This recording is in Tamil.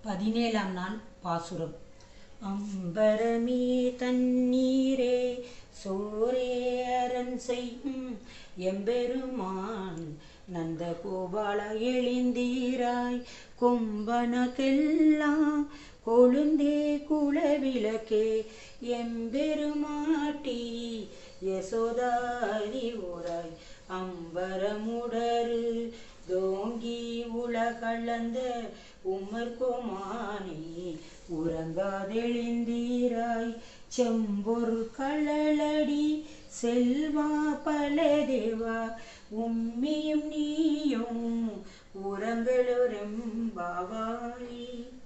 17ஆம் நாள் பாசுரம். அம்பரமே தண்ணீரே சோரே அரண் செய்யும் எம்பெருமான் நந்த கோபால எழுந்தீராய் கொம்பனக்கெல்லாம் கொழுந்தே குலவிளக்கே எம்பெருமாட்டி யசோதாரி ஓராய் அம்பரமுடரு தோங்கி உலகளந்த உமர்கோமானே உறங்காதெழுந்தீராய் செம்பொரு களலடி செல்வா பல தேவா உம்மியும் நீயும் உறங்களொரெம்பாவாய்.